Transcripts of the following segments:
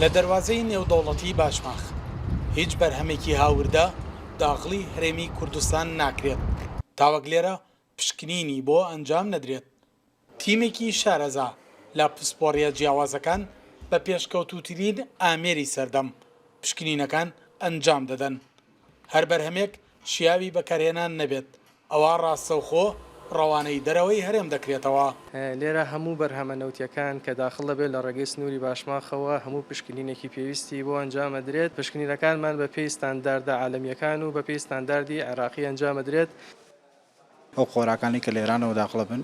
لە دەواازەی نێودەوڵەتی باشماخ هیچ بەرهەمێکی هاوردە داخلی هەرێمی کوردستان ناکرێت تاوەک لێرە پشکنینی بۆ ئەنجام نەدرێت. تیمێکی شارەزا لە پسپۆڕیە جیاوازەکان بە پێشکەوتوترین ئامێری سەردەم پشکنینەکان ئەنجام دەدەن. هەر بەرهەمێک شیاوی بەکارهێنان نەبێت ئەوە ڕاستەوخۆ ڕەوانەی دەرەوەی هەرێم دەکرێتەوە. لێرە هەموو بەرهەمە نەوتیەکان کە داخڵ دەبێت لە ڕێگەی سنووری باشماخەوە هەموو پشکنینێکی پێویستی بۆ ئەنجامەدرێت. پشکنینەکانمان بە پێی ستانداردە عالەمیەکان و بە پێی ستانداردی عێراقی ئەنجامەدرێت. ئەو خۆراکانی کە لێرانەوە داخڵە بن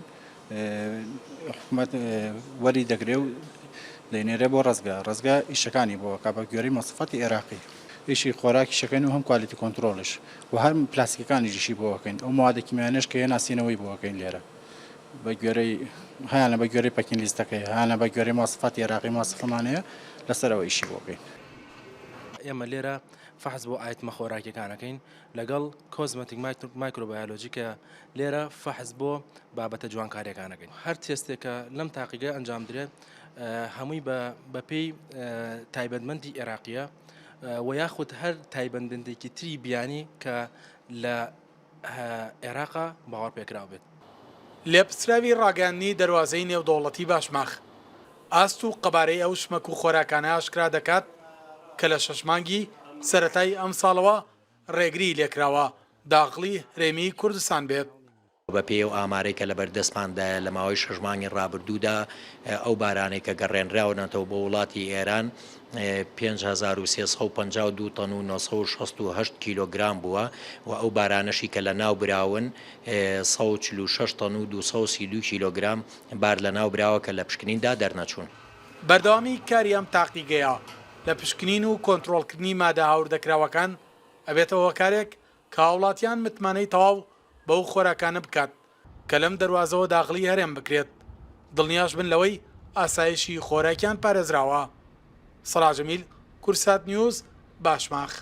حکوومەت وەری دەگرێ و دەینێرێ بۆ ڕزگا ئیشەکانی بۆ کا بە گوێرەی مەسفەتی عێراقی ئیشی خۆراکی شەکەین و هەم کوالیتی کۆنتترۆلش و هەر پلاستیکەکانیشی بۆەکەین ئەو موادە کیمیانیش کە هێناسینەوەی بۆەکەین لێرە بە گوێرەی هیانە بە گوێرەی پەکین لیستەکەی هیانە بە گوێرەی مەسفەتی عێراقی مەسفەمانەیە لەسەرەوە ئیشی بۆکەین. ئێمە لێرە فحز بۆ ئایتمە خۆراکیەکانەکەین لەگەڵ کۆزمەتیک مایکرۆبایۆلۆژی کە لێرە فحز بۆ بابەتە جوانکاریەکانەکەین. هەر تێستێکە لەم تاقیگە ئەنجام درێت هەمووی بەپێی تایبەتمەندی عێراقیە و یاخود هەر تایبەتمەندێکی تری بیانی کە لە عێراقا باوەڕ پێکراو بێت. لێپسراوی ڕاگەاندنی دەواازەی نێودەوڵەتی باشماخ ئاست و قەبارەی ئەو شمەک و خۆراکانە ئاشکرا دەکات کە لە 6 مانگی سەرەتای ئەم ساڵەوە ڕێگری لێکراوە داخلی هەرێمی کوردستان بێت. بە پێی و ئامارەی کە لە بەردەستماندایە لە ماوەی 6 مانگی ڕابردوودا ئەو بارانێک کە گەڕێنراونەتەوە بۆ وڵاتی ئێران 5352 تەن و 968 کیلۆگرام بووە و ئەو بارانەشی کە لە ناو براون 146 تەن و 232 کیلۆگرام بار لە ناو براوە کە لە پشکنیندا دەرنەچوون. بەردەوامی کاری ئەم تاقیگەیە لە پشکنین و کۆنتترۆلکردنی مادە هاوردەکراوەکان ئەبێتەوە کارێک کە وڵاتیان متمانەی تەواو بەو خۆراکانە بکات کە لەم دەواازەوە داخلی هەرێم بکرێت دڵنیاش بن لەوەی ئاسایشی خۆراکیان پارێزراوە. سەراج جەمیل، کورسات نیوز، باشماخ.